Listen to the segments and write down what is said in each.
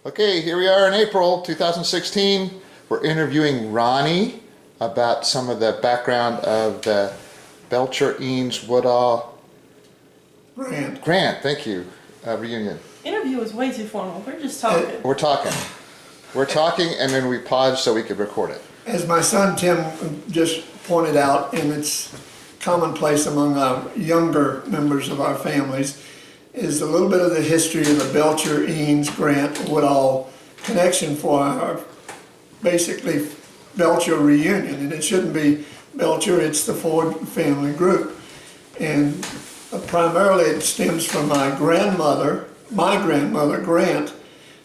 Okay, here we are in April 2016. We're interviewing Ronnie about some of the background of the Belcher, Eanes, Woodall, Grant, thank you, reunion. Interview is way too formal. We're just talking. We're talking, and then we paused so we could record it. As my son Tim just pointed out, and it's commonplace among our younger members of our families, is a little bit of the history of the Belcher, Eanes, Grant, Woodall connection for our basically Belcher reunion. And it shouldn't be Belcher, it's the Ford family group. And primarily it stems from my grandmother Grant.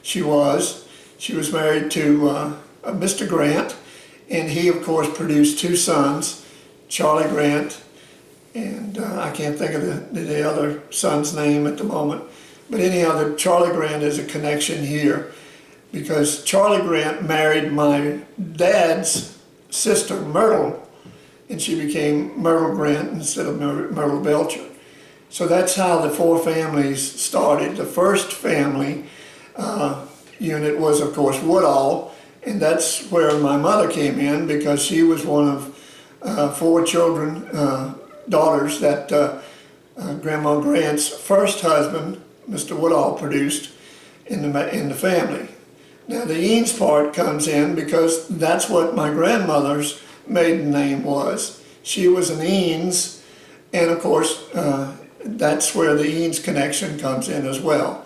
She was married to Mr. Grant, and he of course produced two sons, Charlie Grant, and I can't think of the other son's name at the moment. But anyhow, Charlie Grant is a connection here because Charlie Grant married my dad's sister, Myrtle, and she became Myrtle Grant instead of Myrtle Belcher. So that's how the four families started. The first family unit was, of course, Woodall, and that's where my mother came in because she was one of four children, daughters that Grandma Grant's first husband, Mr. Woodall, produced in the family. Now the Eanes part comes in because that's what my grandmother's maiden name was. She was an Eanes, and of course that's where the Eanes connection comes in as well.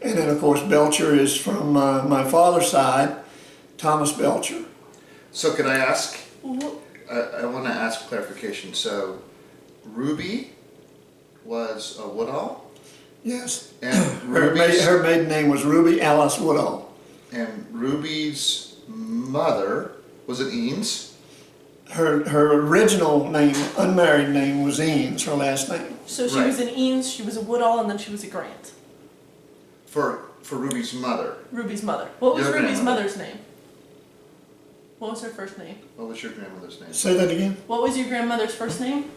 And then of course Belcher is from my father's side, Thomas Belcher. So could I ask, I want to ask clarification. So Ruby was a Woodall? Yes. And her maiden name was Ruby Alice Woodall. And Ruby's mother was an Eanes? Her original name, unmarried name, was Eanes, her last name. So she was an Eanes, she was a Woodall, and then she was a Grant. For Ruby's mother? Ruby's mother. What was Your Ruby's grandmother. mother's name? What was her first name? What was your grandmother's name? Say that again? What was your grandmother's first name?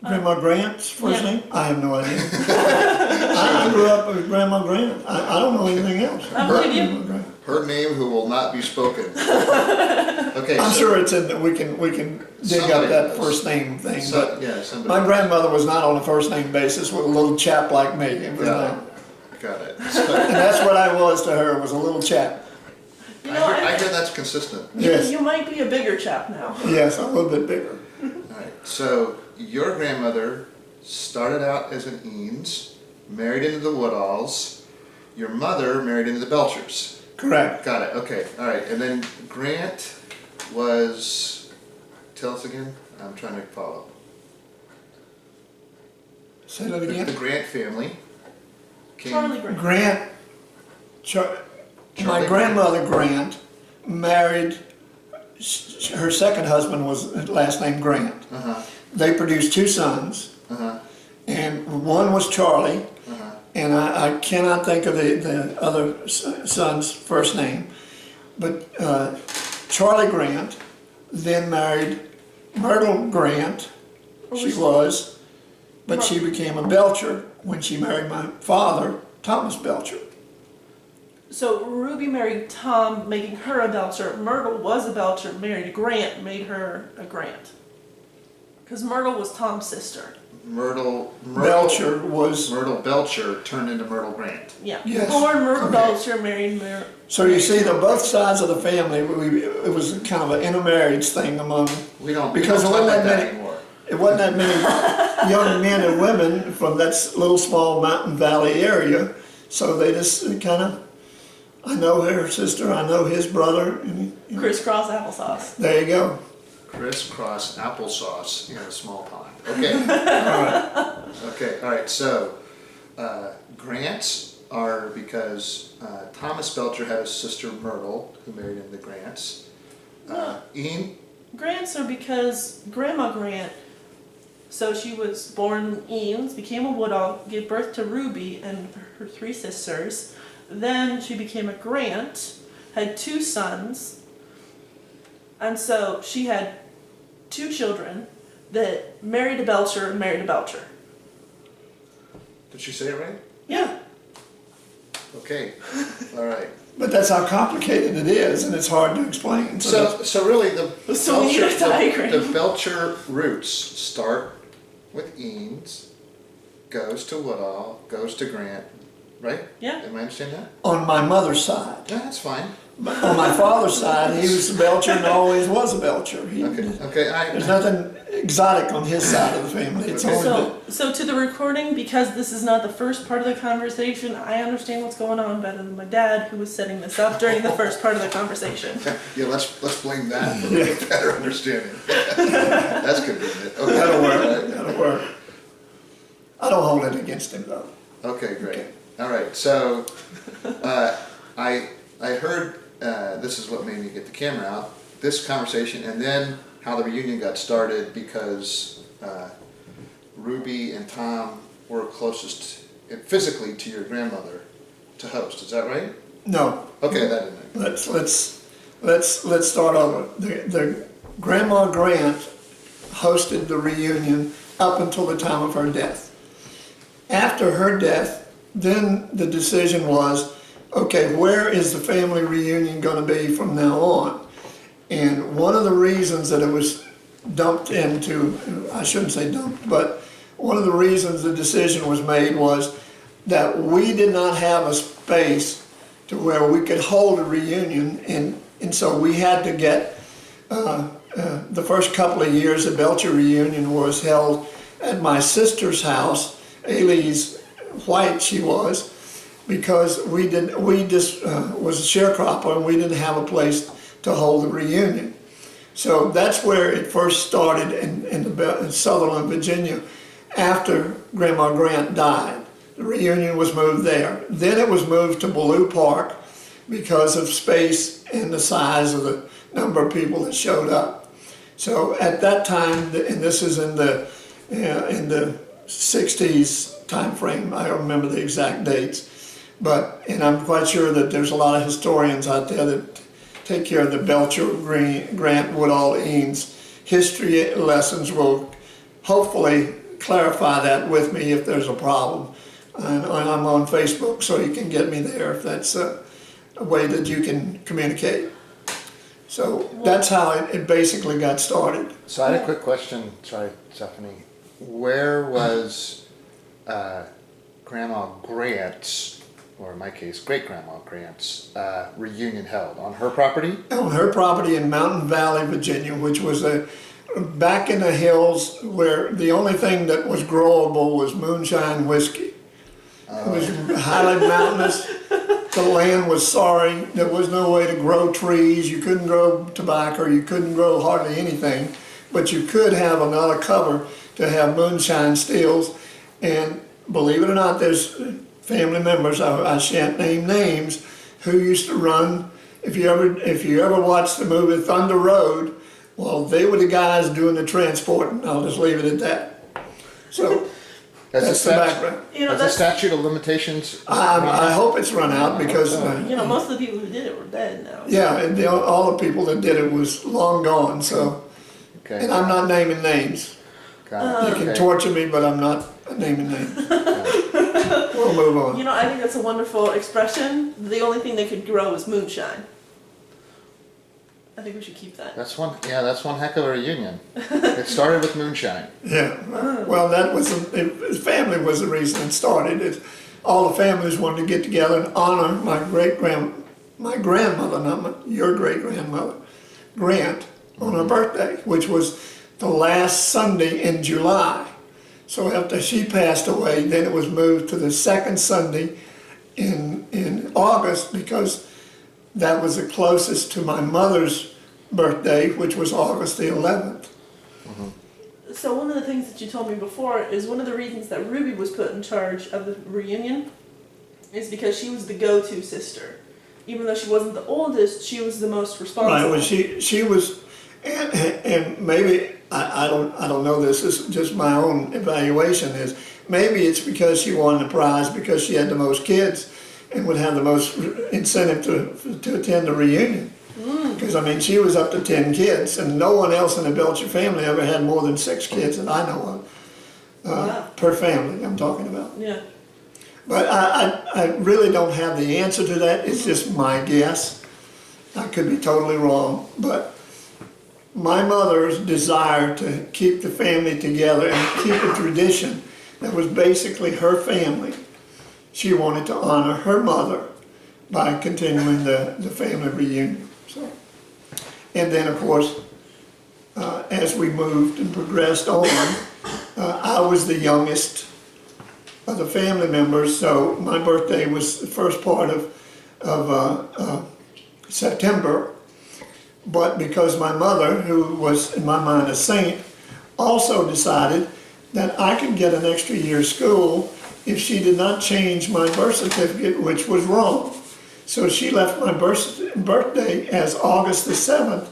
Grandma Grant's first Yeah. name? I have no idea. I grew up with Grandma Grant. I don't know anything else. I believe you. Grandma Grant. Her name who will not be spoken. Okay. I'm so, sure it's in, we can dig up Somebody that does. first name thing, but Yeah, somebody. my grandmother was not on a first name basis with a little chap like me. It was not. Got it. And that's what I was to her, was a little chap. You know, I hear that's consistent. Yes, you might be a bigger chap now. yes, a little bit bigger. Alright, so your grandmother started out as an Eanes, married into the Woodalls. Your mother married into the Belchers. Correct. Got it, okay, alright. And then Grant was, tell us again? I'm trying to follow. Say that The again? Grant family came. Charlie Grant. Grant, my Charlie grandmother Grant married, her second husband was last name Grant. Uh-huh, They produced two sons, uh-huh, and one was Charlie, uh-huh. and I cannot think of the other son's first name, but Charlie Grant then married Myrtle Grant, she was, but she became a Belcher when she married my father, Thomas Belcher. So Ruby married Tom, making her a Belcher. Myrtle was a Belcher, married a Grant, made her a Grant. Because Myrtle was Tom's sister. Myrtle Belcher was, Myrtle Belcher turned into Myrtle Grant. Yeah. Yes. Born Myrtle Okay. Belcher, married Myrtle. so you see that both sides of the family, it was kind of an intermarriage thing among, We don't Because talk it wasn't like that that many- anymore. it wasn't that many young men and women from that little small mountain valley area, so they just kind of, I know her sister, I know his brother, and Crisscross applesauce. there you go. Crisscross applesauce in a small pond. Okay. All right. Okay. All right. So Grants are because Thomas Belcher had a sister Myrtle who married into the Grants. Ian. Grants are because Grandma Grant, so she was born Eanes, became a Woodall, gave birth to Ruby and her three sisters. Then she became a Grant, had two sons, and so she had two children that married a Belcher and married a Belcher. Did she say it right? Yeah. Okay, all right. But that's how complicated it is, and it's hard to explain. So really, the So we need a diagram. the Belcher roots start with Eanes, goes to Woodall, goes to Grant, right? Yeah. Am I understanding that? on my mother's side. Yeah, that's fine. On my father's side, he was a Belcher and always was a Belcher. Okay, There's nothing exotic on his side of the family. It's Okay. only So to the recording, because this is not the first part of the conversation, I understand what's going on better than my dad, who was setting this up during the first part of the conversation. Yeah, let's blame that for a better understanding. That's good, isn't it? Okay. that'll work. That'll work. I don't hold it against him though. Okay, great. Okay. All right, so I heard, this is what made me get the camera out, this conversation, and then how the reunion got started because Ruby and Tom were closest physically to your grandmother to host. Is that right? No. Okay, that didn't. Let's start over. The Grandma Grant hosted the reunion up until the time of her death. After her death, then the decision was, okay, where is the family reunion going to be from now on? And one of the reasons that it was dumped into, I shouldn't say dumped, but one of the reasons the decision was made was that we did not have a space to where we could hold a reunion, and so we had to get, the first couple of years the Belcher reunion was held at my sister's house, Ailey's White she was, because we just was a sharecropper and we didn't have a place to hold the reunion. So that's where it first started in Sutherland, Virginia, after Grandma Grant died. The reunion was moved there. Then it was moved to Ballou Park because of space and the size of the number of people that showed up. So at that time, and this is in the 60s time frame, I don't remember the exact dates, and I'm quite sure that there's a lot of historians out there that take care of the Belcher, Grant, Woodall, Eanes. History lessons will hopefully clarify that with me if there's a problem. And I'm on Facebook, so you can get me there if that's a way that you can communicate. So that's how it basically got started. So I had a quick question, sorry, Stephanie. Where was Grandma Grant's, or in my case, Great-Grandma Grant's reunion held? On her property? On her property in Mountain Valley, Virginia, which was back in the hills where the only thing that was growable was moonshine whiskey. It was highly mountainous. The land was sorry. There was no way to grow trees. You couldn't grow tobacco. You couldn't grow hardly anything. But you could have another cover to have moonshine stills. And believe it or not, there's family members, I shan't name names, who used to run. If you ever watched the movie Thunder Road, well, they were the guys doing the transporting. I'll just leave it at that. So that's the background. Has the statute of limitations? I hope it's run out because Most of the people who did it were dead now. yeah, and all the people that did it was long gone. So, Okay. and I'm not naming names. Got it. You can Okay. torture me, but I'm not naming names. We'll move on. I think that's a wonderful expression. The only thing that could grow is moonshine. I think we should keep that. That's one heck of a reunion. It started with moonshine. Yeah. Well, that was family was the reason it started. All the families wanted to get together and honor my grandmother, not your great grandmother, Grant, on her birthday, which was the last Sunday in July. So after she passed away, then it was moved to the second Sunday in August because that was the closest to my mother's birthday, which was August the 11th. So one of the things that you told me before is one of the reasons that Ruby was put in charge of the reunion is because she was the go-to sister. Even though she wasn't the oldest, she was the most responsible. Right, well, she was, and maybe, I don't know this is just my own evaluation is, maybe it's because she won the prize because she had the most kids and would have the most incentive to attend the reunion. Because, she was up to 10 kids, and no one else in the Belcher family ever had more than 6 kids that I know of. Wow. Per family, I'm talking about. Yeah. But I really don't have the answer to that. It's just my guess. I could be totally wrong, but my mother's desire to keep the family together and keep a tradition that was basically her family. She wanted to honor her mother by continuing the family reunion. So, and then, of course, as we moved and progressed on, I was the youngest of the family members, so my birthday was the first part of September. But because my mother, who was in my mind a saint, also decided that I could get an extra year of school if she did not change my birth certificate, which was wrong. So she left my birthday as August the 7th,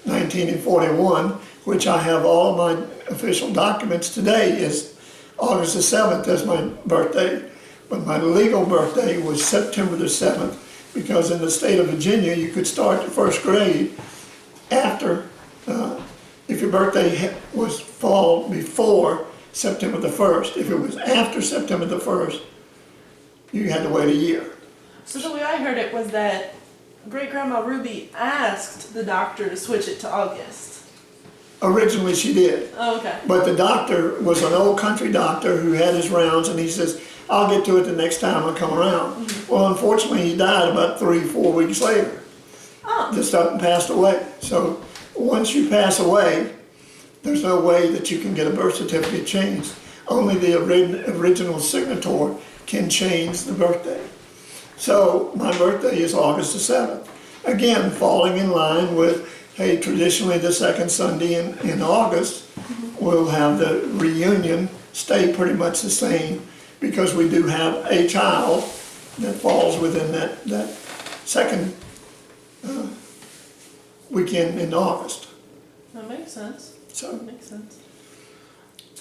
1941, which I have all of my official documents today is August the 7th as my birthday. But my legal birthday was September the 7th, because in the state of Virginia, you could start the first grade after, if your birthday fall before September the 1st. If it was after September the 1st, you had to wait a year. So the way I heard it was that great-grandma Ruby asked the doctor to switch it to August. Originally she did, Oh, okay. but the doctor was an old country doctor who had his rounds, and he says, I'll get to it the next time I come around. Well, unfortunately, he died about 3-4 weeks later. Oh. Just up and passed away. So once you pass away, there's no way that you can get a birth certificate changed. Only the original signator can change the birthday. So my birthday is August the 7th. Again, falling in line with, hey, traditionally the second Sunday in August, we'll have the reunion stay pretty much the same, because we do have a child that falls within that second weekend in August. That makes sense. So That makes sense.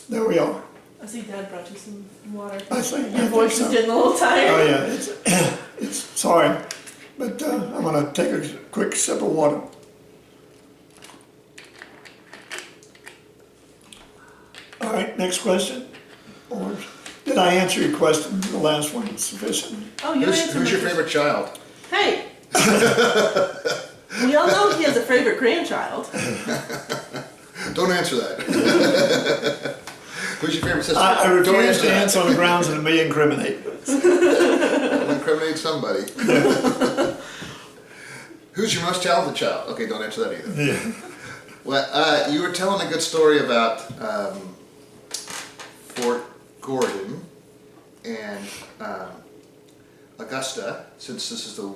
there we are. I see Dad brought you some water. I think Your voice so. is getting a little tired. Oh yeah, it's sorry, but I'm gonna take a quick sip of water. All right, next question. Or did I answer your question? The last one sufficient. Oh, you answered Who's your my favorite child? question. Hey! We all know he has a favorite grandchild. Don't answer that. Who's your favorite sister? I Don't refuse to that. answer on the grounds that it may incriminate. I'll incriminate somebody. Who's your most talented child? Okay, don't answer that either. Yeah. Well, you were telling a good story about Fort Gordon and Augusta, since this is the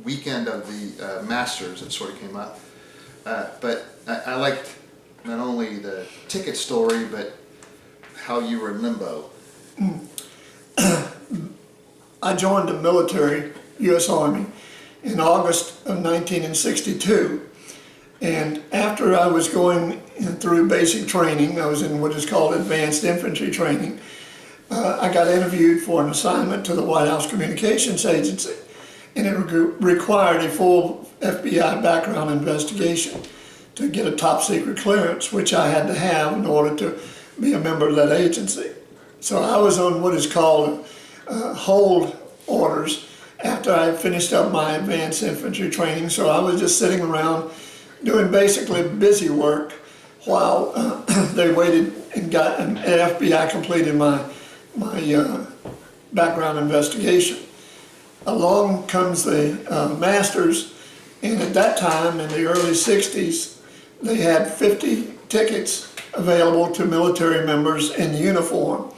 weekend of the Masters, it sort of came up. But I liked not only the ticket story, but how you were in limbo. I joined the military, U.S. Army, in August of 1962. And after I was going through basic training, I was in what is called advanced infantry training, I got interviewed for an assignment to the White House Communications Agency. And it required a full FBI background investigation to get a top secret clearance, which I had to have in order to be a member of that agency. So I was on what is called hold orders after I finished up my advanced infantry training. So I was just sitting around doing basically busy work while they waited and FBI completed my background investigation. Along comes the Masters, and at that time, in the early 60s, they had 50 tickets available to military members in uniform.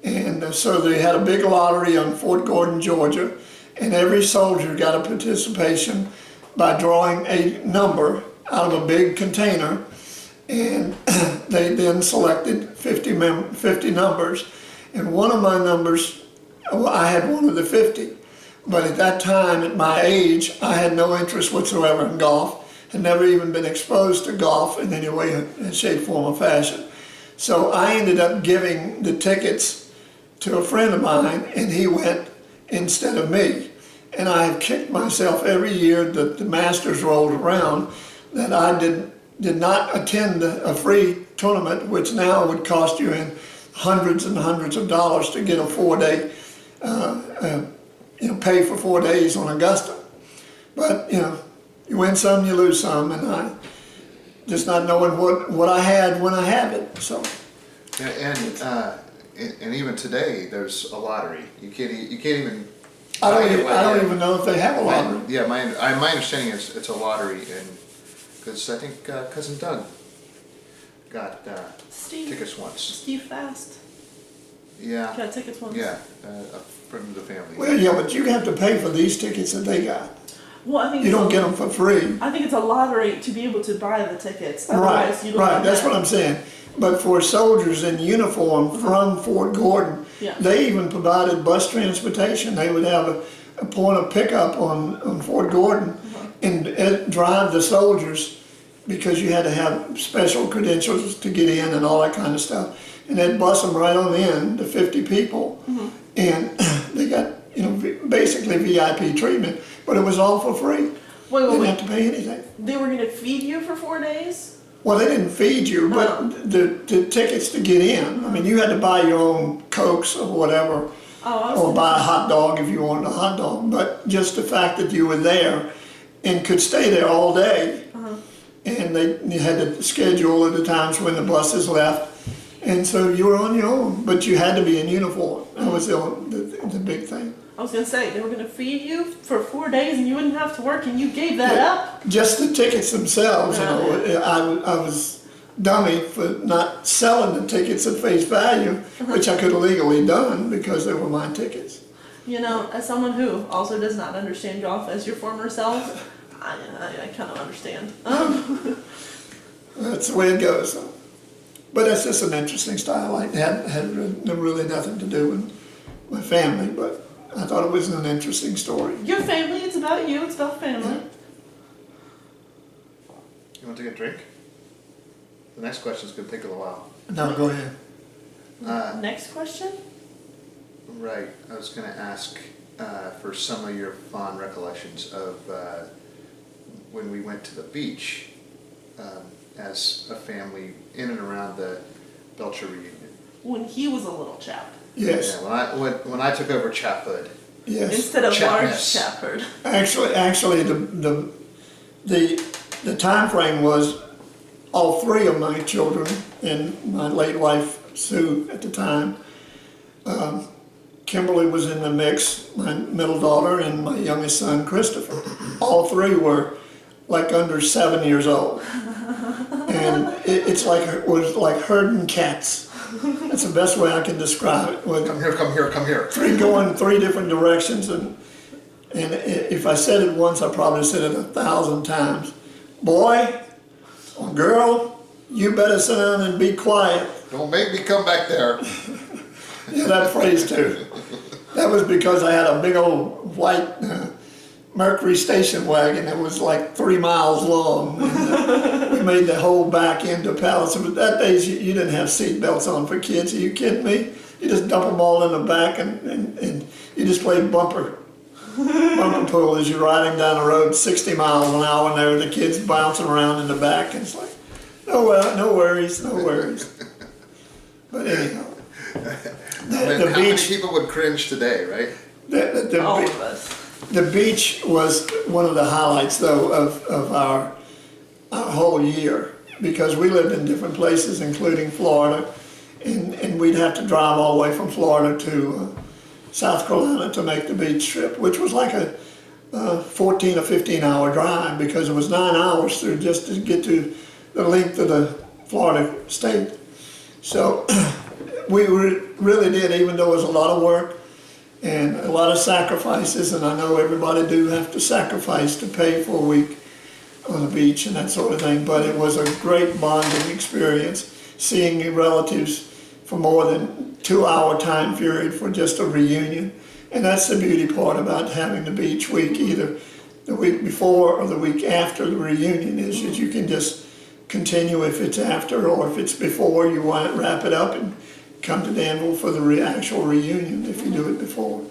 And so they had a big lottery on Fort Gordon, Georgia, and every soldier got a participation by drawing a number out of a big container, and they then selected 50 numbers. And one of my numbers, well, I had one of the 50. But at that time, at my age, I had no interest whatsoever in golf. Had never even been exposed to golf in any way, shape, form, or fashion. So I ended up giving the tickets to a friend of mine, and he went instead of me. And I have kicked myself every year that the Masters rolled around that I did not attend a free tournament, which now would cost you in hundreds and hundreds of dollars to get a 4-day pay for 4 days on Augusta. But, you win some, you lose some, and I just not knowing what I had when I had it, so. Yeah, and even today, there's a lottery. You can't even. I don't even know if they have a lottery. My understanding is it's a lottery, and because I think cousin Doug got tickets once. Steve Fast Yeah. got tickets once. Yeah, a friend of the family. Well, yeah, but you have to pay for these tickets that they got. Well, I think You don't get them for free. I think it's a lottery to be able to buy the tickets. Right, Otherwise, you don't right, have that's that. what I'm saying. But for soldiers in uniform from Fort Gordon, Yeah. they even provided bus transportation. They would have a point of pickup on Fort Gordon and drive the soldiers, because you had to have special credentials to get in and all that kind of stuff. And they'd bus them right on in, the 50 people, and they got, basically VIP treatment, but it was all for free. Wait, Didn't have to pay anything. They were going to feed you for 4 days? Well, they didn't feed you, but the tickets to get in, I mean, you had to buy your own Cokes or whatever, or buy a hot dog if you wanted a hot dog, but just the fact that you were there and could stay there all day, and you had to schedule at the times when the buses left, and so you were on your own, but you had to be in uniform. That was the big thing. I was going to say, they were going to feed you for 4 days and you wouldn't have to work, and you gave that up? Just the tickets themselves, I was dummy for not selling the tickets at face value, which I could have legally done because they were my tickets. As someone who also does not understand golf as your former self, I kind of understand. That's the way it goes. But it's just an interesting style. It had really nothing to do with my family, but I thought it was an interesting story. Your family, it's about you, it's about family. Yeah. You want to take a drink? The next question is going to take a little while. No, go ahead. Next question? Right. I was going to ask for some of your fond recollections of when we went to the beach as a family in and around the Belcher reunion. When he was a little chap. Yes. Yeah, when I took over chaphood. Yes. Instead of large Chapness. chaphood. Actually, the time frame was all three of my children and my late wife Sue at the time. Kimberly was in the mix, my middle daughter, and my youngest son Christopher. All three were like under 7 years old, and it was like herding cats. That's the best way I can describe it. Come here. Three going 3 different directions, and if I said it once, I probably said it 1,000 times. Boy or girl, you better sit down and be quiet. Don't make me come back there. Yeah, that phrase too. That was because I had a big old white Mercury station wagon that was like 3 miles long. And, we made the whole back into pallets. But that days you didn't have seat belts on for kids. Are you kidding me? You just dump them all in the back and you just play bumper pool as you're riding down the road 60 miles an hour, and there were the kids bouncing around in the back. And it's like, no worries. But anyhow. How many people would cringe today, right? All of us. The beach was one of the highlights, though, of our whole year, because we lived in different places, including Florida, and we'd have to drive all the way from Florida to South Carolina to make the beach trip, which was like a 14 or 15 hour drive, because it was 9 hours through just to get to the length of the Florida state. So we really did, even though it was a lot of work and a lot of sacrifices, and I know everybody do have to sacrifice to pay for a week on the beach and that sort of thing, but it was a great bonding experience, seeing your relatives for more than 2 hour time period for just a reunion. And that's the beauty part about having the beach week, either the week before or the week after the reunion, is that you can just continue if it's after, or if it's before, you want to wrap it up and come to Danville for the actual reunion if you do it before.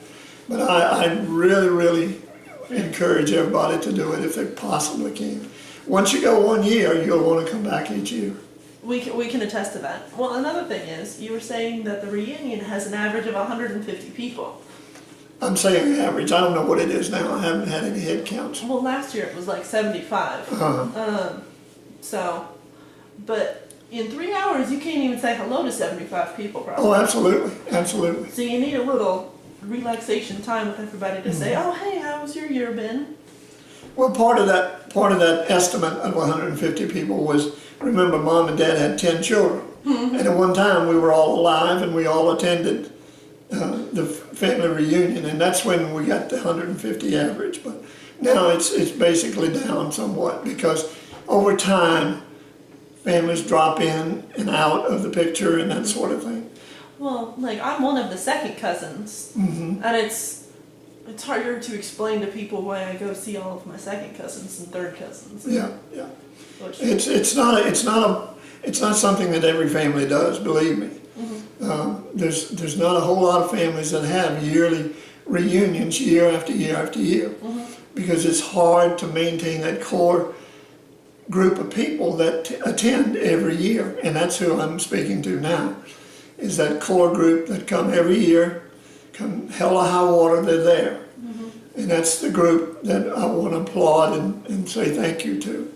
But I really encourage everybody to do it if they possibly can. Once you go 1 year, you'll want to come back each year. We can attest to that. Well, another thing is, you were saying that the reunion has an average of 150 people. I'm saying average, I don't know what it is now, I haven't had any head counts. Well, last year it was like 75. So, but in 3 hours you can't even say hello to 75 people probably. Oh, absolutely, absolutely. So you need a little relaxation time with everybody to say, oh hey, how's your year been? Well, part of that estimate of 150 people was, remember, Mom and Dad had 10 children. And at one time, we were all alive and we all attended the family reunion, and that's when we got the 150 average. But now it's basically down somewhat because over time, families drop in and out of the picture and that sort of thing. Well, like I'm one of the second cousins, and it's harder to explain to people why I go see all of my second cousins and third cousins. Yeah, yeah. Which, It's not something that every family does, believe me. There's not a whole lot of families that have yearly reunions year after year after year, because it's hard to maintain that core group of people that attend every year, and that's who I'm speaking to now, is that core group that come every year, come hell or high water, they're there. And that's the group that I want to applaud and say thank you to,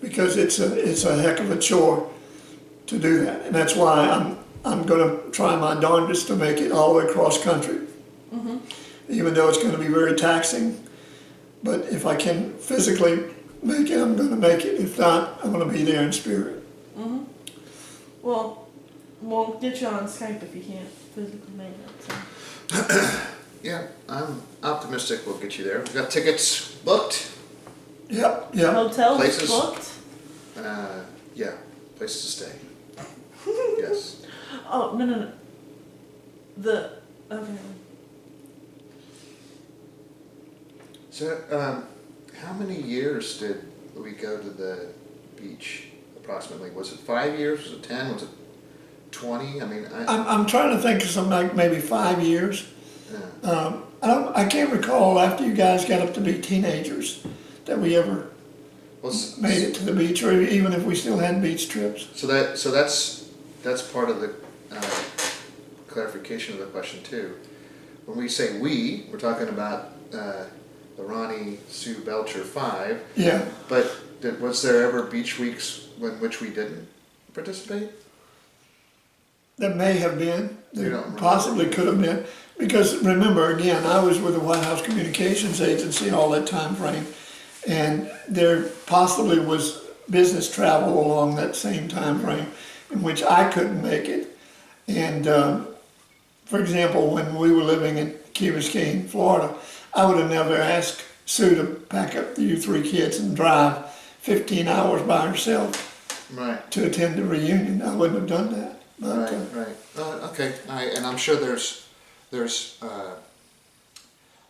because it's a heck of a chore to do that, and that's why I'm going to try my darndest to make it all the way across country, even though it's going to be very taxing. But if I can physically make it, I'm going to make it. If not, I'm going to be there in spirit. well, we'll get you on Skype if you can't physically make it. So. Yeah, I'm optimistic we'll get you there. We've got tickets booked. Yep. Hotels Places? booked? Yeah, places to stay. Yes. Oh, no. Okay. So, how many years did we go to the beach approximately? Was it 5 years? Was it 10? Was it 20? I mean, I'm trying to think of something like maybe 5 years. yeah. I can't recall after you guys got up to be teenagers that we ever Well, made it to the beach, or even if we still had beach trips. So that's part of the clarification of the question too. When we say we're talking about the Ronnie Sue Belcher 5. Yeah. But was there ever beach weeks in which we didn't participate? There may have been. You There don't remember? possibly could have been. Because remember, again, I was with the White House Communications Agency all that time frame, and there possibly was business travel along that same time frame in which I couldn't make it. And for example, when we were living in Key Biscayne, Florida, I would have never asked Sue to pack up you 3 kids and drive 15 hours by herself Right. to attend the reunion. I wouldn't have done that. But, Right. Okay. All right. And I'm sure there's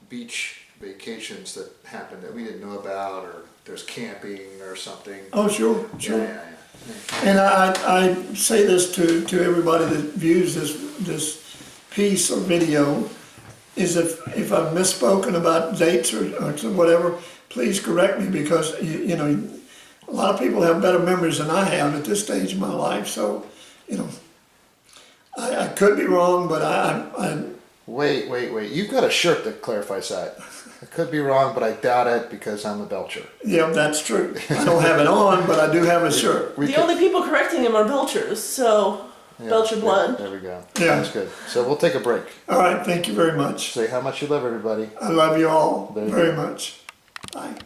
beach vacations that happen that we didn't know about, or there's camping or something. oh, sure. Yeah. And I say this to everybody that views this piece or video, is if I've misspoken about dates or whatever, please correct me, because you know, a lot of people have better memories than I have at this stage of my life. So, you know, I could be wrong, but I Wait. You've got a shirt that clarifies that. I could be wrong, but I doubt it because I'm a Belcher. yeah, that's true. I don't have it on, but I do have a shirt. The only people correcting him are Belchers, so Belcher blood. There we go. Yeah. That's good. So we'll take a break. All right, thank you very much. Say how much you love everybody. I love you all There you very go. much. Bye.